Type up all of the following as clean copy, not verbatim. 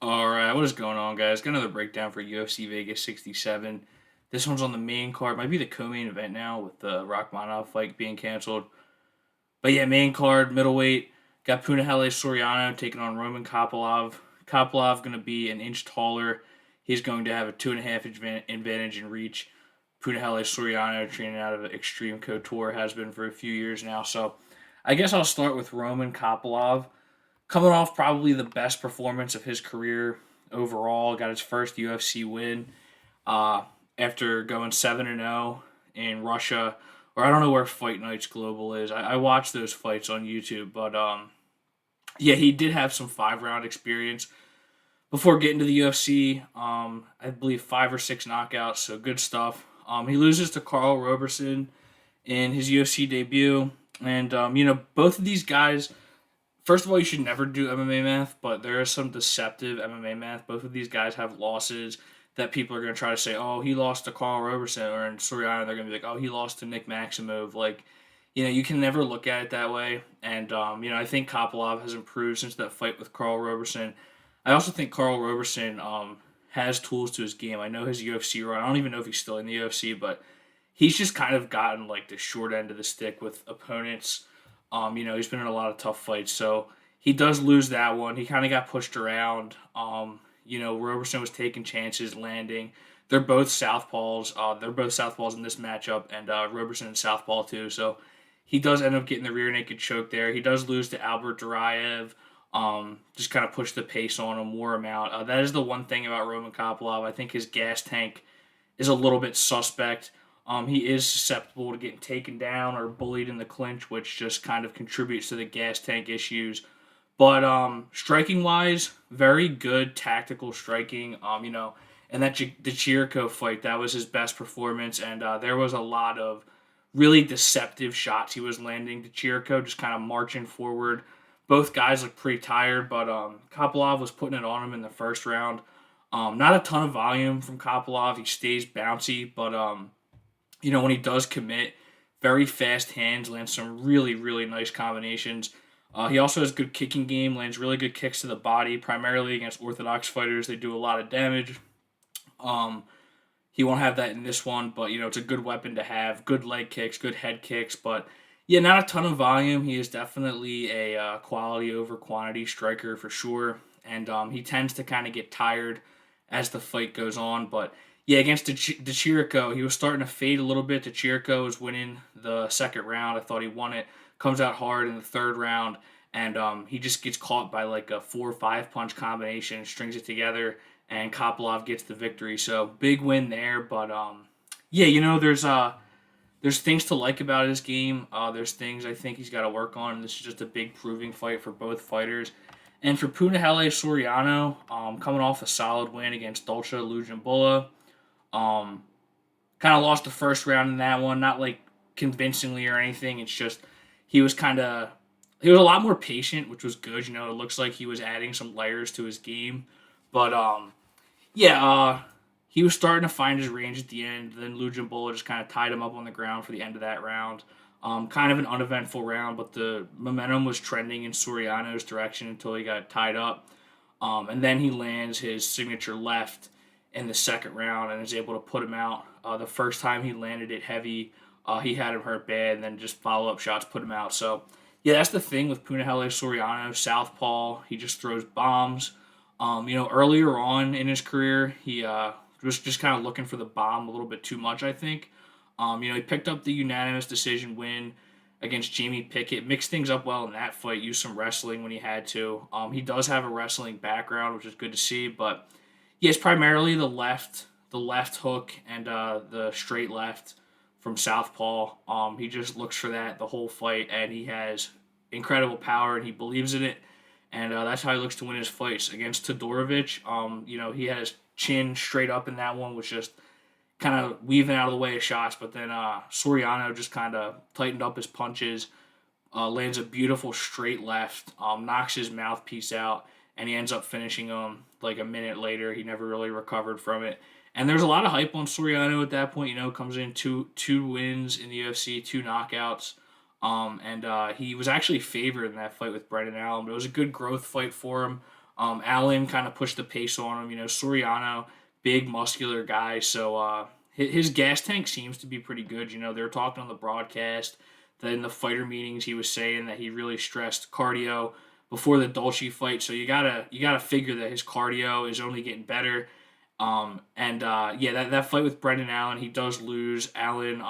All right, what is going on, guys? Got another breakdown for UFC Vegas 67. This one's on the main card. Might be the co-main event now with the Rachmanov fight being canceled. But yeah, main card, middleweight. Got Punahele Soriano taking on Roman Kopylov. Kopylov going to be an inch taller. He's going to have a 2.5 inch advantage in reach. Punahele Soriano, training out of Extreme Couture, has been for a few years now. So I guess I'll start with Roman Kopylov coming off probably the best performance of his career overall. Got his first UFC win uh, after going 7-0 in Russia. Or I don't know where Fight Nights Global is. I watch those fights on YouTube, but yeah, he did have some 5 round experience before getting to the UFC. I believe 5 or 6 knockouts, so good stuff. He loses to Carl Roberson in his UFC debut, and both of these guys. First of all, you should never do MMA math, but there is some deceptive MMA math. Both of these guys have losses that people are going to try to say, oh, he lost to Carl Roberson, or in Soriano, they're going to be like, oh, he lost to Nick Maximov. Like, you can never look at it that way. And, I think Kopylov has improved since that fight with Carl Roberson. I also think Carl Roberson has tools to his game. I know his UFC run. I don't even know if he's still in the UFC, but he's just kind of gotten like the short end of the stick with opponents. He's been in a lot of tough fights, so he does lose that one. He kind of got pushed around. Roberson was taking chances, landing. They're both southpaws. They're both southpaws in this matchup, and Roberson is southpaw too. So he does end up getting the rear naked choke there. He does lose to Albert Duraev. Just kind of push the pace on him, wore him out. That is the one thing about Roman Kopylov. I think his gas tank is a little bit suspect. He is susceptible to getting taken down or bullied in the clinch, which just kind of contributes to the gas tank issues. But striking wise, very good tactical striking. And the Chirico fight, that was his best performance, and there was a lot of really deceptive shots he was landing. To Chirico just kind of marching forward. Both guys looked pretty tired, but Kopylov was putting it on him in the first round. Not a ton of volume from Kopylov. He stays bouncy, but when he does commit, very fast hands, lands some really, really nice combinations. He also has good kicking game, lands really good kicks to the body, primarily against orthodox fighters. They do a lot of damage. Um, he won't have that in this one, but it's a good weapon to have. Good leg kicks, good head kicks, but yeah, not a ton of volume. He is definitely a quality over quantity striker for sure, and he tends to kind of get tired as the fight goes on, but yeah, against Chirico, he was starting to fade a little bit. Chirico was winning the second round. I thought he won it. Comes out hard in the third round, and he just gets caught by like a 4 or 5 punch combination, strings it together, and Kopylov gets the victory. So big win there. But yeah, there's things to like about his game. There's things I think he's got to work on. And this is just a big proving fight for both fighters. And for Punahele Soriano, coming off a solid win against Dolce Lujambula, um, kind of lost the first round in that one, not like convincingly or anything. It's just he was a lot more patient, which was good. It looks like he was adding some layers to his game, but yeah, he was starting to find his range at the end. Then Lujambula just kind of tied him up on the ground for the end of that round. Kind of an uneventful round, but the momentum was trending in Soriano's direction until he got tied up. And then he lands his signature left in the second round and is able to put him out. The first time he landed it heavy, he had him hurt bad, and then just follow up shots put him out. So, yeah, that's the thing with Punahele Soriano, southpaw. He just throws bombs. Earlier on in his career, he was just kind of looking for the bomb a little bit too much, I think. He picked up the unanimous decision win against Jamie Pickett, mixed things up well in that fight, used some wrestling when he had to. He does have a wrestling background, which is good to see, but yeah, it's primarily the left hook and the straight left from southpaw. He just looks for that the whole fight, and he has incredible power, and he believes in it, and that's how he looks to win his fights. Against Todorovic, he had his chin straight up in that one, was just kind of weaving out of the way of shots, but then Soriano just kind of tightened up his punches, lands a beautiful straight left, knocks his mouthpiece out, and he ends up finishing him like a minute later. He never really recovered from it. And there's a lot of hype on Soriano at that point. Comes in two wins in the UFC, 2 knockouts. And he was actually favored in that fight with Brendan Allen, but it was a good growth fight for him. Allen kind of pushed the pace on him. Soriano, big muscular guy, so his gas tank seems to be pretty good. They were talking on the broadcast that in the fighter meetings he was saying that he really stressed cardio before the Dolce fight. So you gotta figure that his cardio is only getting better. And yeah, that fight with Brendan Allen, he does lose. Allen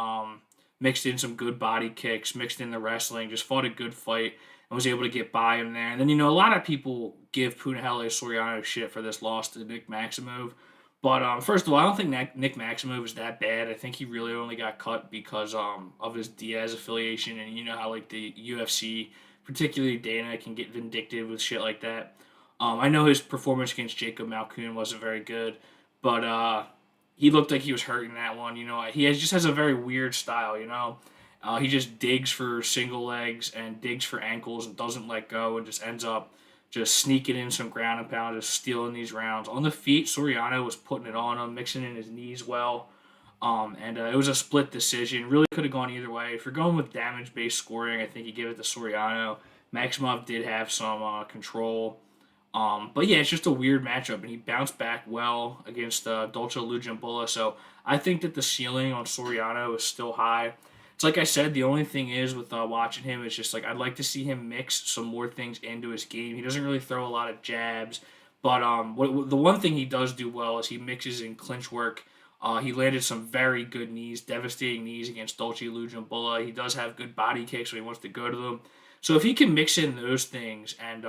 mixed in some good body kicks, mixed in the wrestling, just fought a good fight and was able to get by him there. And then a lot of people give Punahele Soriano shit for this loss to Nick Maximov. But first of all, I don't think Nick Maximov is that bad. I think he really only got cut because of his Diaz affiliation, and you know how like the UFC, particularly Dana, can get vindictive with shit like that. I know his performance against Jacob Malkoun wasn't very good, but he looked like he was hurting that one. Just has a very weird style. He just digs for single legs and digs for ankles and doesn't let go and just ends up just sneaking in some ground and pound, just stealing these rounds. On the feet, Soriano was putting it on him, mixing in his knees well. And it was a split decision. Really could have gone either way. If you're going with damage based scoring, I think you give it to Soriano. Maximov did have some control. But yeah, it's just a weird matchup, and he bounced back well against Dolce Lujambula. So I think that the ceiling on Soriano is still high. It's like I said, the only thing is with watching him is just like I'd like to see him mix some more things into his game. He doesn't really throw a lot of jabs, but the one thing he does do well is he mixes in clinch work. He landed some very good knees, devastating knees against Dolce Lujambula. He does have good body kicks when he wants to go to them. So if he can mix in those things and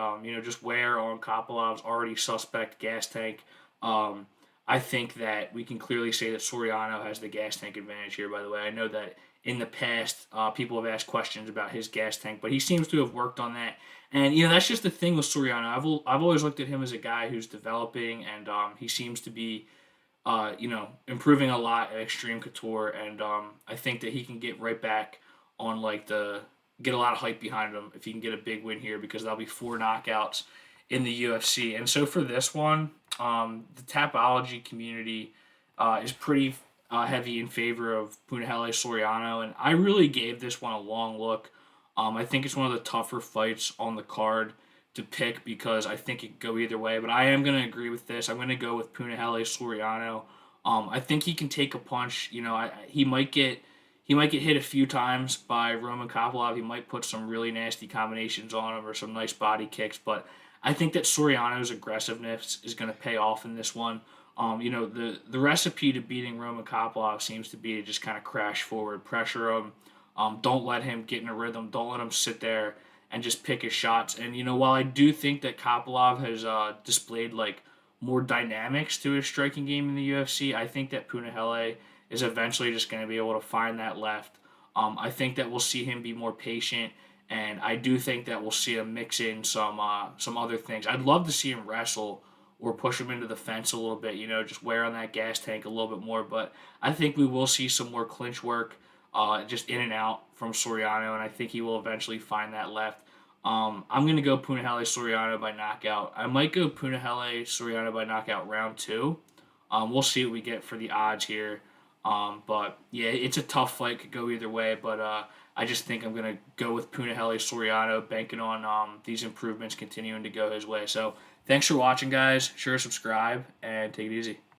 just wear on Kopylov's already suspect gas tank, I think that we can clearly say that Soriano has the gas tank advantage here. By the way, I know that in the past people have asked questions about his gas tank, but he seems to have worked on that. And that's just the thing with Soriano. I've always looked at him as a guy who's developing, and he seems to be improving a lot at Extreme Couture, and I think that he can get right back on get a lot of hype behind him if he can get a big win here because that'll be 4 knockouts in the UFC. And so for this one, the Tapology community is pretty heavy in favor of Punahele Soriano, and I really gave this one a long look. I think it's one of the tougher fights on the card to pick because I think it could go either way, but I am going to agree with this. I'm going to go with Punahele Soriano. I think he can take a punch. He might get hit a few times by Roman Kopylov. He might put some really nasty combinations on him or some nice body kicks, but I think that Soriano's aggressiveness is going to pay off in this one. The recipe to beating Roman Kopylov seems to be to just kind of crash forward, pressure him, don't let him get in a rhythm, don't let him sit there and just pick his shots. And while I do think that Kopylov has displayed like more dynamics to his striking game in the UFC, I think that Punahele is eventually just going to be able to find that left. I think that we'll see him be more patient, and I do think that we'll see him mix in some other things. I'd love to see him wrestle or push him into the fence a little bit, just wear on that gas tank a little bit more. But I think we will see some more clinch work, just in and out from Soriano, and I think he will eventually find that left. I'm going to go Punahele Soriano by knockout. I might go Punahele Soriano by knockout round 2. We'll see what we get for the odds here. But yeah, it's a tough fight. Could go either way, but I just think I'm going to go with Punahele Soriano, banking on these improvements continuing to go his way. So thanks for watching, guys. Sure, subscribe, and take it easy.